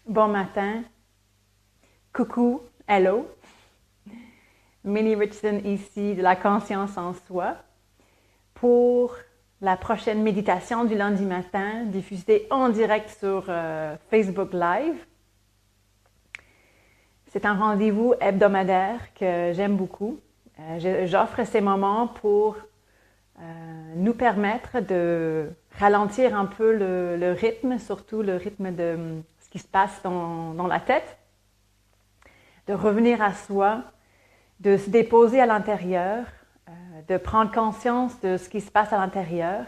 Bon matin. Coucou, hello. Minnie Richardson ici de la conscience en soi pour la prochaine méditation du lundi matin diffusée en direct sur Facebook Live. C'est un rendez-vous hebdomadaire que j'aime beaucoup. J'offre ces moments pour nous permettre de ralentir un peu le rythme, surtout le rythme de ce qui se passe dans la tête, de revenir à soi, de se déposer à l'intérieur, de prendre conscience de ce qui se passe à l'intérieur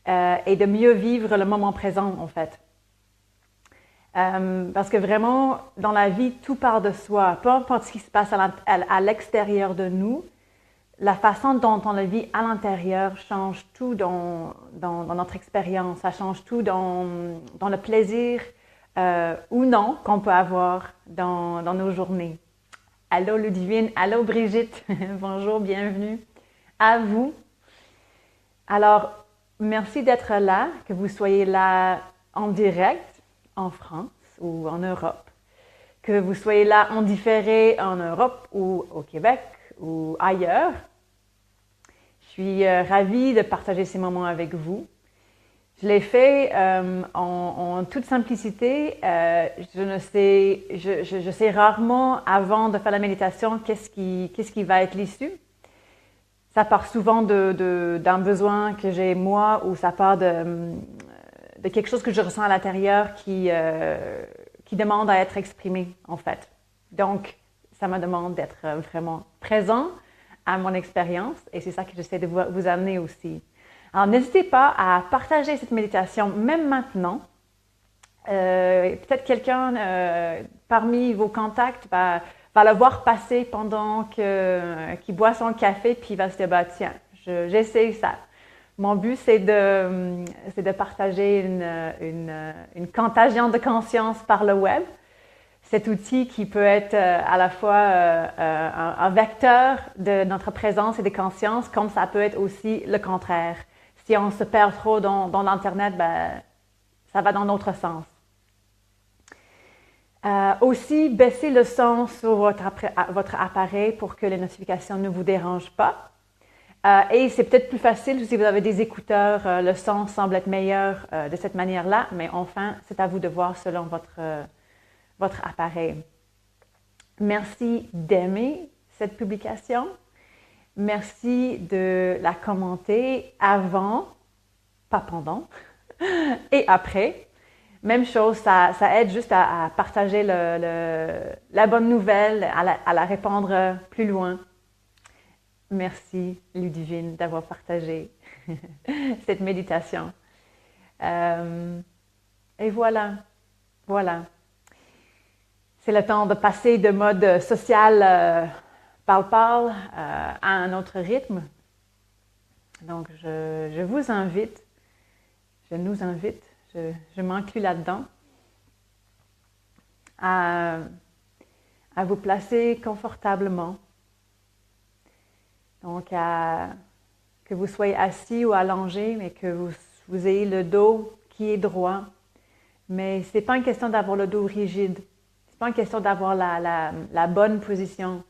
et de mieux vivre le moment présent en fait. Parce que vraiment, dans la vie, tout part de soi. Peu importe ce qui se passe à l'extérieur de nous, la façon dont on le vit à l'intérieur change tout dans notre expérience. Ça change tout dans le plaisir ou non qu'on peut avoir dans nos journées. Allô Ludivine, allô Brigitte, bonjour, bienvenue à vous. Alors, merci d'être là, que vous soyez là en direct en France ou en Europe, que vous soyez là en différé en Europe ou au Québec ou ailleurs. Je suis ravie de partager ces moments avec vous. Je l'ai fait en toute simplicité. Je sais rarement avant de faire la méditation qu'est-ce qui va être l'issue. Ça part souvent d'un besoin que j'ai moi ou ça part de quelque chose que je ressens à l'intérieur qui demande à être exprimé en fait. Donc, ça me demande d'être vraiment présent à mon expérience et c'est ça que j'essaie de vous amener aussi. Alors, n'hésitez pas à partager cette méditation, même maintenant. Peut-être quelqu'un parmi vos contacts va le voir passer pendant qu'il boit son café, puis il va se dire, bah, tiens, j'essaie ça. Mon but, c'est de partager une contagion de conscience par le web. Cet outil qui peut être à la fois un vecteur de notre présence et de conscience, comme ça peut être aussi le contraire. Si on se perd trop dans l'Internet, ben, ça va dans l'autre sens. Aussi, baissez le son sur votre appareil pour que les notifications ne vous dérangent pas. Et c'est peut-être plus facile si vous avez des écouteurs, le son semble être meilleur de cette manière-là, mais enfin, c'est à vous de voir selon votre appareil. Merci d'aimer cette publication. Merci de la commenter avant, pas pendant, et après. Même chose, ça aide juste à partager la bonne nouvelle, à la répandre plus loin. Merci Ludivine d'avoir partagé cette méditation. Et voilà. C'est le temps de passer de mode social parle-parle à un autre rythme. Donc, je vous invite, je nous invite, je m'inclus là-dedans, à vous placer confortablement. Donc, que vous soyez assis ou allongé, mais que vous ayez le dos qui est droit. Mais ce n'est pas une question d'avoir le dos rigide. Ce n'est pas une question d'avoir la bonne position.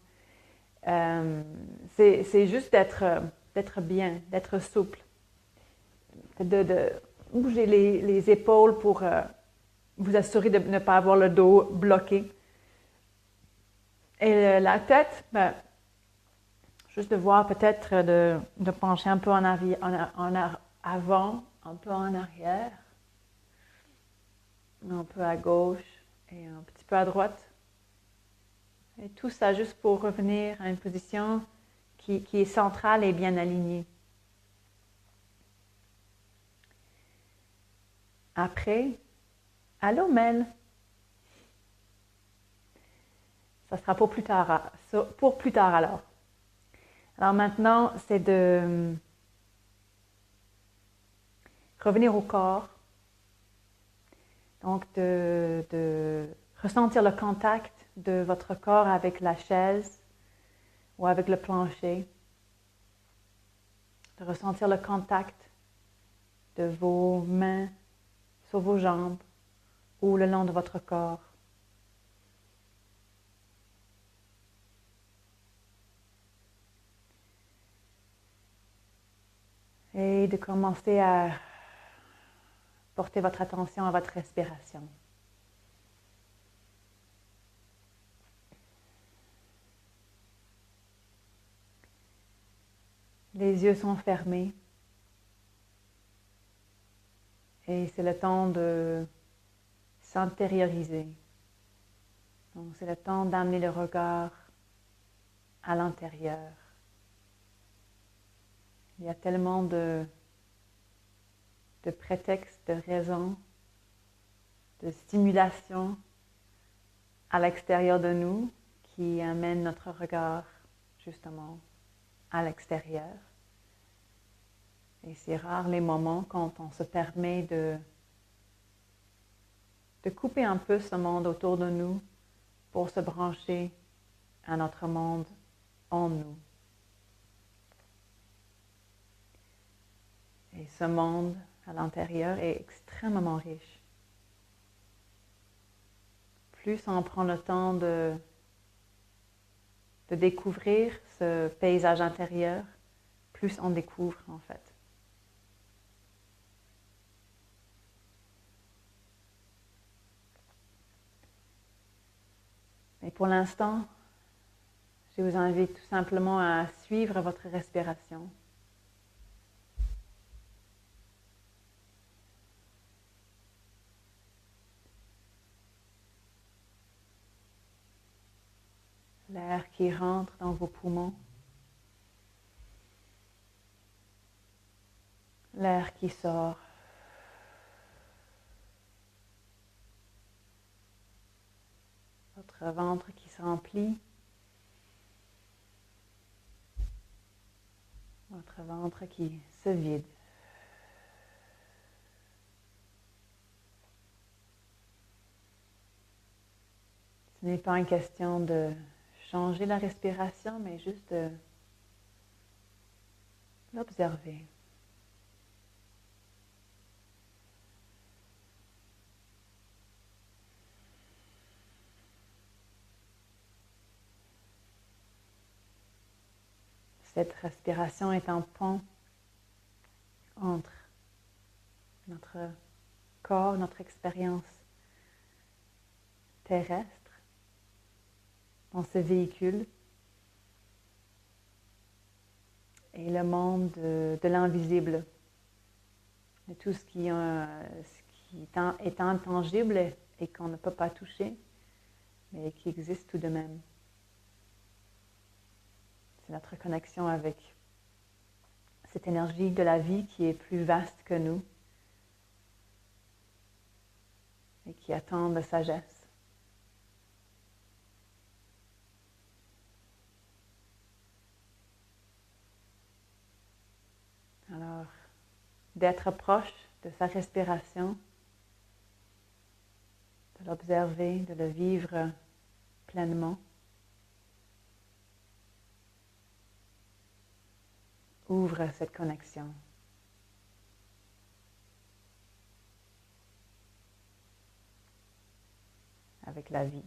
C'est juste d'être bien, d'être souple. De bouger les épaules pour vous assurer de ne pas avoir le dos bloqué. Et la tête, ben, juste de voir peut-être de pencher un peu en avant, un peu en arrière, un peu à gauche et un petit peu à droite. Et tout ça juste pour revenir à une position qui est centrale et bien alignée. Après, allô Mel. Ça sera pour plus tard alors. Alors maintenant, c'est de revenir au corps. Donc de ressentir le contact de votre corps avec la chaise ou avec le plancher. De ressentir le contact de vos mains sur vos jambes ou le long de votre corps. Et de commencer à porter votre attention à votre respiration. Les yeux sont fermés et c'est le temps de s'intérioriser. Donc c'est le temps d'amener le regard à l'intérieur. Il y a tellement de prétextes, de raisons, de stimulation à l'extérieur de nous qui amènent notre regard justement à l'extérieur. Et c'est rare les moments quand on se permet de couper un peu ce monde autour de nous pour se brancher à notre monde en nous. Et ce monde à l'intérieur est extrêmement riche. Plus on prend le temps de découvrir ce paysage intérieur, plus on découvre en fait. Et pour l'instant, je vous invite tout simplement à suivre votre respiration. L'air qui rentre dans vos poumons. L'air qui sort. Votre ventre qui se remplit. Votre ventre qui se vide. Ce n'est pas une question de changer la respiration, mais juste de l'observer. Cette respiration est un pont entre notre corps, notre expérience terrestre, dans ce véhicule, et le monde de l'invisible, de tout ce qui est intangible et qu'on ne peut pas toucher, mais qui existe tout de même. C'est notre connexion avec cette énergie de la vie qui est plus vaste que nous et qui attend de sagesse. Alors, d'être proche de sa respiration, de l'observer, de le vivre pleinement, ouvre cette connexion. Avec la vie.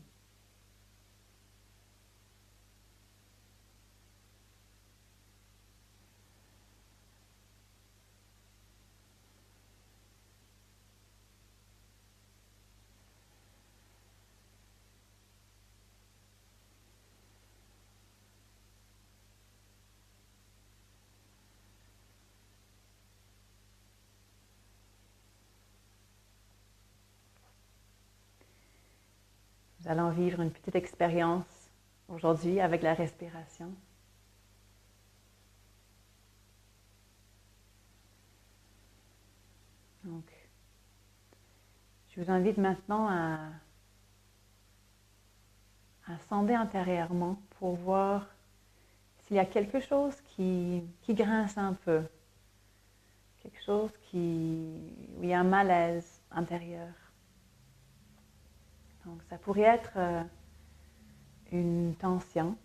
Nous allons vivre une petite expérience aujourd'hui avec la respiration. Donc, je vous invite maintenant à sonder intérieurement pour voir s'il y a quelque chose qui grince un peu, quelque chose où il y a un malaise intérieur. Donc, ça pourrait être une tension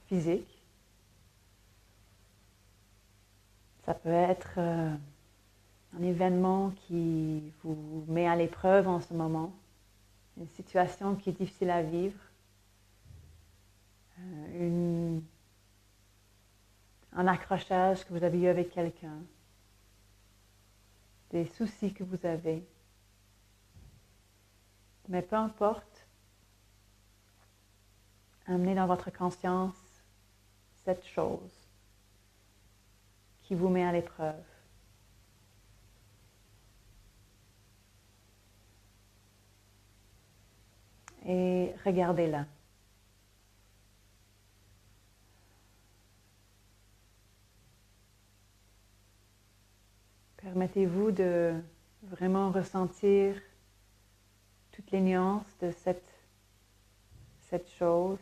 physique. Ça peut être un événement qui vous met à l'épreuve en ce moment, une situation qui est difficile à vivre, un accrochage que vous avez eu avec quelqu'un, des soucis que vous avez. Mais peu importe, amenez dans votre conscience cette chose qui vous met à l'épreuve. Et regardez-la. Permettez-vous de vraiment ressentir toutes les nuances de cette chose,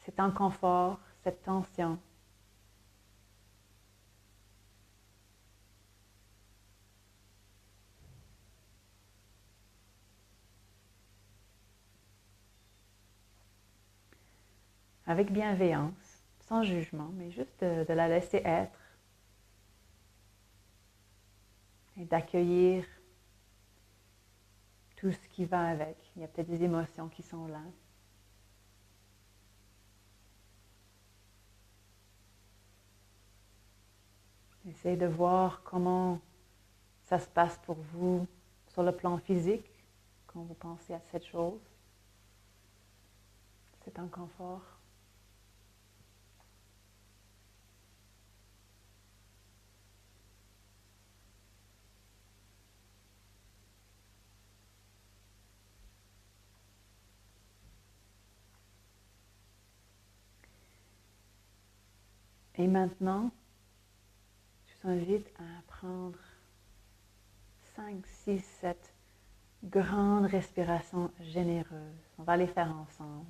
cet inconfort, cette tension. Avec bienveillance, sans jugement, mais juste de la laisser être et d'accueillir tout ce qui va avec. Il y a peut-être des émotions qui sont là. Essayez de voir comment ça se passe pour vous sur le plan physique quand vous pensez à cette chose, cet inconfort. Et maintenant, je vous invite à prendre 5, 6, 7 grandes respirations généreuses. On va les faire ensemble.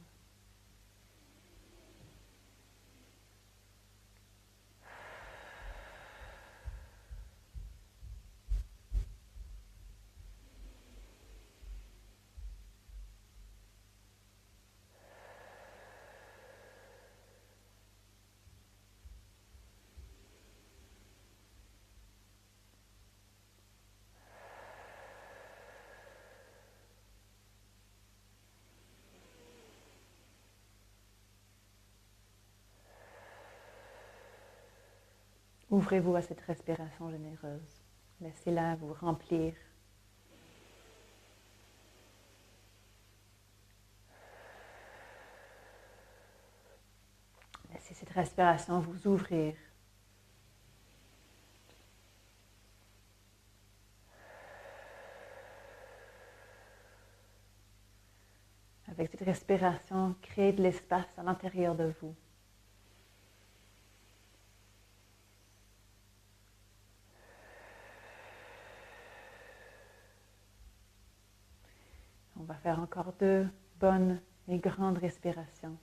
Ouvrez-vous à cette respiration généreuse. Laissez-la vous remplir. Laissez cette respiration vous ouvrir. Avec cette respiration, créez de l'espace à l'intérieur de vous. On va faire encore 2 bonnes et grandes respirations.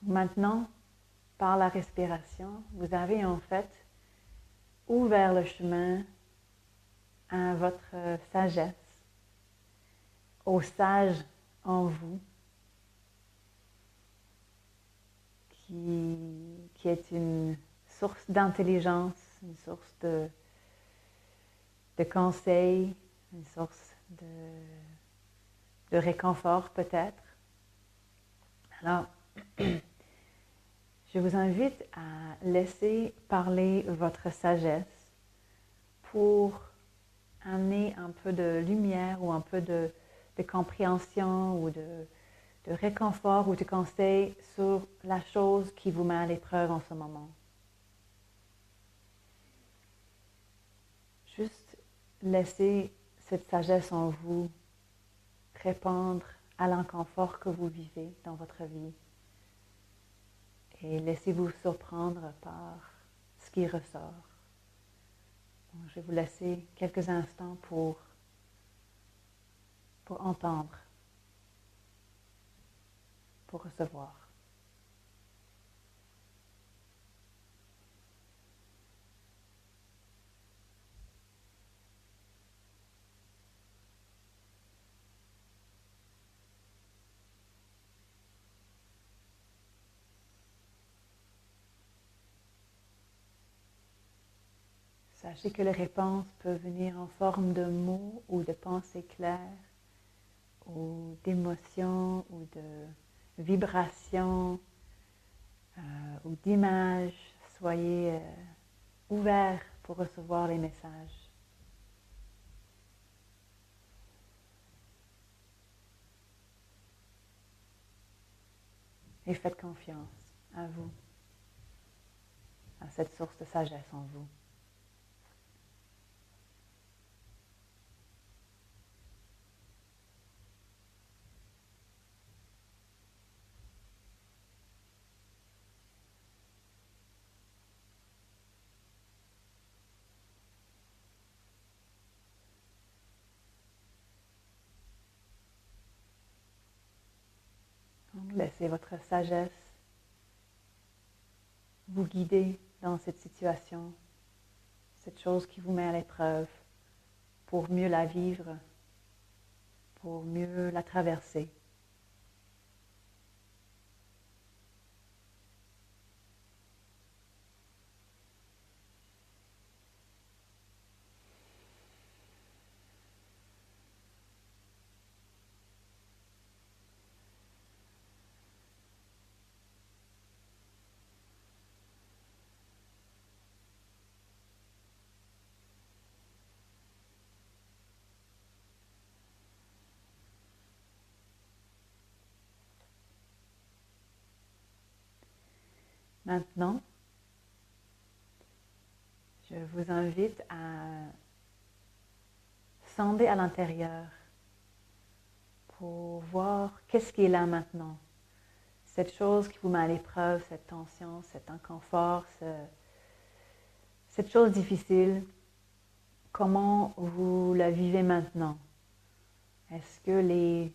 Maintenant, par la respiration, vous avez en fait ouvert le chemin à votre sagesse, au sage en vous, qui est une source d'intelligence, une source de conseils, une source de réconfort peut-être. Alors, je vous invite à laisser parler votre sagesse pour amener un peu de lumière ou un peu de compréhension ou de réconfort ou de conseil sur la chose qui vous met à l'épreuve en ce moment. Juste laissez cette sagesse en vous répondre à l'inconfort que vous vivez dans votre vie et laissez-vous surprendre par ce qui ressort. Donc, je vais vous laisser quelques instants pour entendre, pour recevoir. Sachez que les réponses peuvent venir en forme de mots ou de pensées claires, ou d'émotions, ou de vibrations, ou d'images. Soyez ouverts pour recevoir les messages. Et faites confiance à vous, à cette source de sagesse en vous. Donc, laissez votre sagesse vous guider dans cette situation, cette chose qui vous met à l'épreuve, pour mieux la vivre, pour mieux la traverser. Maintenant, je vous invite à sonder à l'intérieur pour voir qu'est-ce qui est là maintenant. Cette chose qui vous met à l'épreuve, cette tension, cet inconfort, cette chose difficile, comment vous la vivez maintenant? Est-ce que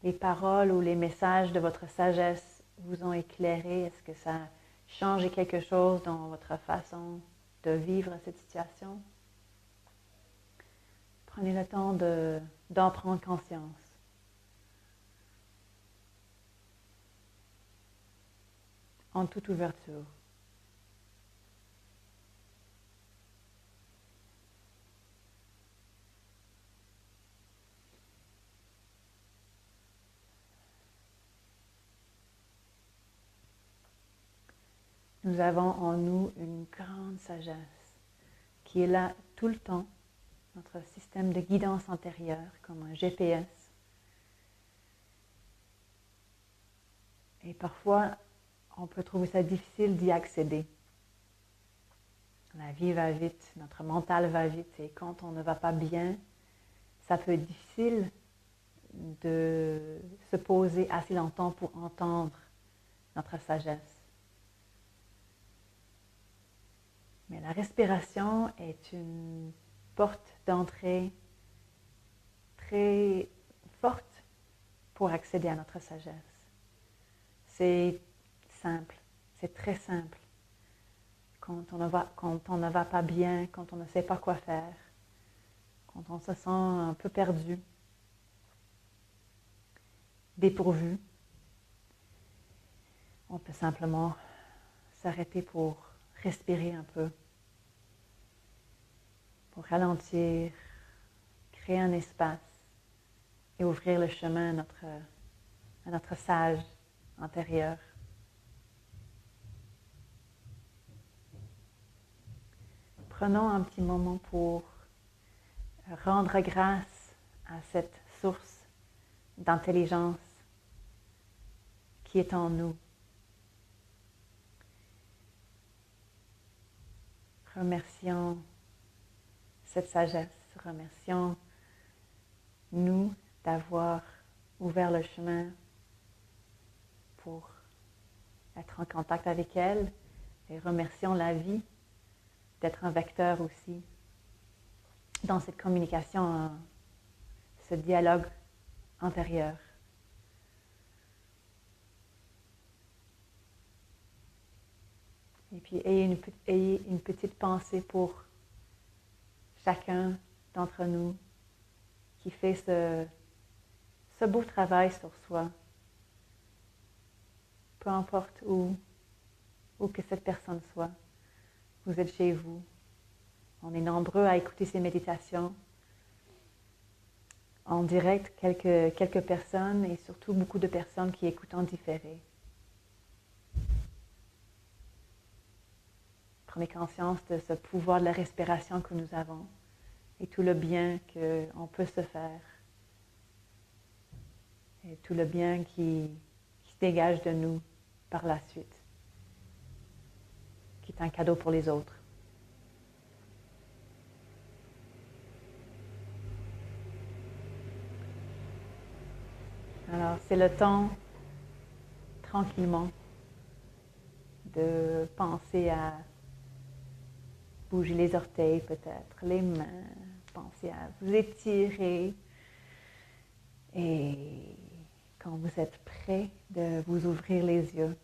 les paroles ou les messages de votre sagesse vous ont éclairé? Est-ce que ça a changé quelque chose dans votre façon de vivre cette situation? Prenez le temps d'en prendre conscience. En toute ouverture. Nous avons en nous une grande sagesse qui est là tout le temps, notre système de guidance intérieure, comme un GPS. Et parfois, on peut trouver ça difficile d'y accéder. La vie va vite, notre mental va vite, et quand on ne va pas bien, ça peut être difficile de se poser assez longtemps pour entendre notre sagesse. Mais la respiration est une porte d'entrée très forte pour accéder à notre sagesse. C'est simple, c'est très simple. Quand on ne va pas bien, quand on ne sait pas quoi faire, quand on se sent un peu perdu, dépourvu, on peut simplement s'arrêter pour respirer un peu, pour ralentir, créer un espace et ouvrir le chemin à notre sage intérieur. Prenons un petit moment pour rendre grâce à cette source d'intelligence qui est en nous. Remercions cette sagesse, remercions nous d'avoir ouvert le chemin pour être en contact avec elle et remercions la vie d'être un vecteur aussi dans cette communication, ce dialogue intérieur. Et puis ayez une petite pensée pour chacun d'entre nous qui fait ce beau travail sur soi, peu importe où que cette personne soit. Vous êtes chez vous, On est nombreux à écouter ces méditations en direct, quelques personnes et surtout beaucoup de personnes qui écoutent en différé. Prenez conscience de ce pouvoir de la respiration que nous avons et tout le bien qu'on peut se faire et tout le bien qui se dégage de nous par la suite, qui est un cadeau pour les autres. Alors, c'est le temps, tranquillement, de penser à bouger les orteils peut-être, les mains, penser à vous étirer. Et quand vous êtes prêt, de vous ouvrir les yeux.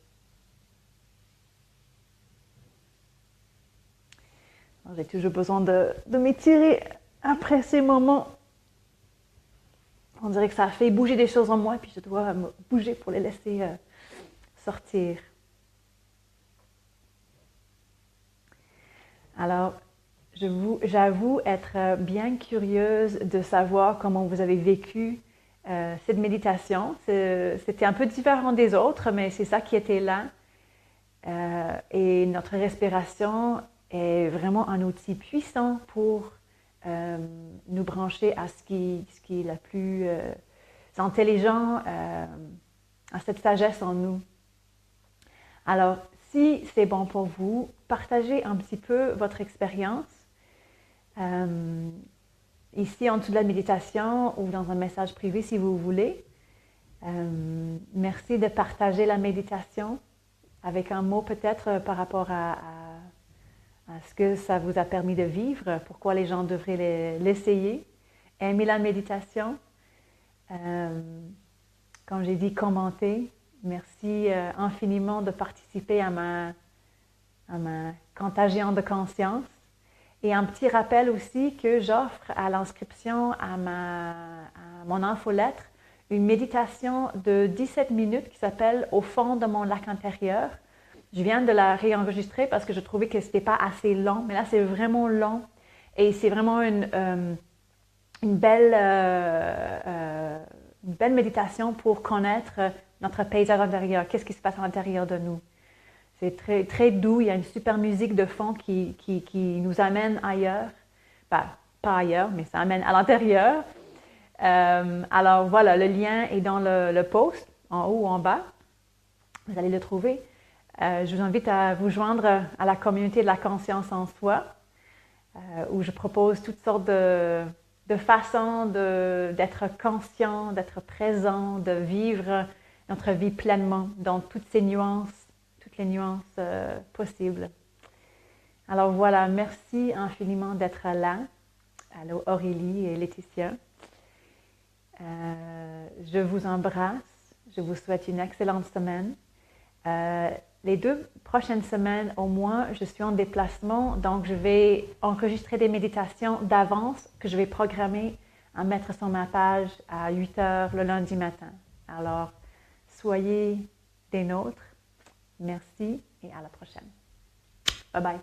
J'ai toujours besoin de m'étirer après ces moments. On dirait que ça a fait bouger des choses en moi, puis je dois me bouger pour les laisser sortir. Alors, j'avoue être bien curieuse de savoir comment vous avez vécu cette méditation. C'était un peu différent des autres, mais c'est ça qui était là. Et notre respiration est vraiment un outil puissant pour nous brancher à ce qui est le plus intelligent, à cette sagesse en nous. Alors, si c'est bon pour vous, partagez un petit peu votre expérience. Ici, en dessous de la méditation ou dans un message privé si vous voulez. Merci de partager la méditation avec un mot peut-être par rapport à ce que ça vous a permis de vivre, pourquoi les gens devraient l'essayer. Aimer la méditation. Comme j'ai dit, commenter. Merci infiniment de participer à ma contagion de conscience. Et un petit rappel aussi que j'offre à l'inscription à mon infolettre une méditation de 17 minutes qui s'appelle « Au fond de mon lac intérieur ». Je viens de la réenregistrer parce que je trouvais que ce n'était pas assez long, mais là c'est vraiment long et c'est vraiment une belle méditation pour connaître notre paysage intérieur, qu'est-ce qui se passe à l'intérieur de nous. C'est très, très doux, il y a une super musique de fond qui nous amène ailleurs. Pas ailleurs, mais ça amène à l'intérieur. Alors voilà, le lien est dans le post, en haut ou en bas. Vous allez le trouver. Je vous invite à vous joindre à la communauté de la conscience en soi, où je propose toutes sortes de façons d'être conscient, d'être présent, de vivre notre vie pleinement dans toutes ces nuances. Toutes les nuances possibles. Alors voilà, merci infiniment d'être là. Allô Aurélie et Laetitia. Je vous embrasse. Je vous souhaite une excellente semaine. Les 2 prochaines semaines au moins, je suis en déplacement, donc je vais enregistrer des méditations d'avance que je vais programmer à mettre sur ma page à 8 h le lundi matin. Alors, soyez des nôtres. Merci et à la prochaine. Bye bye.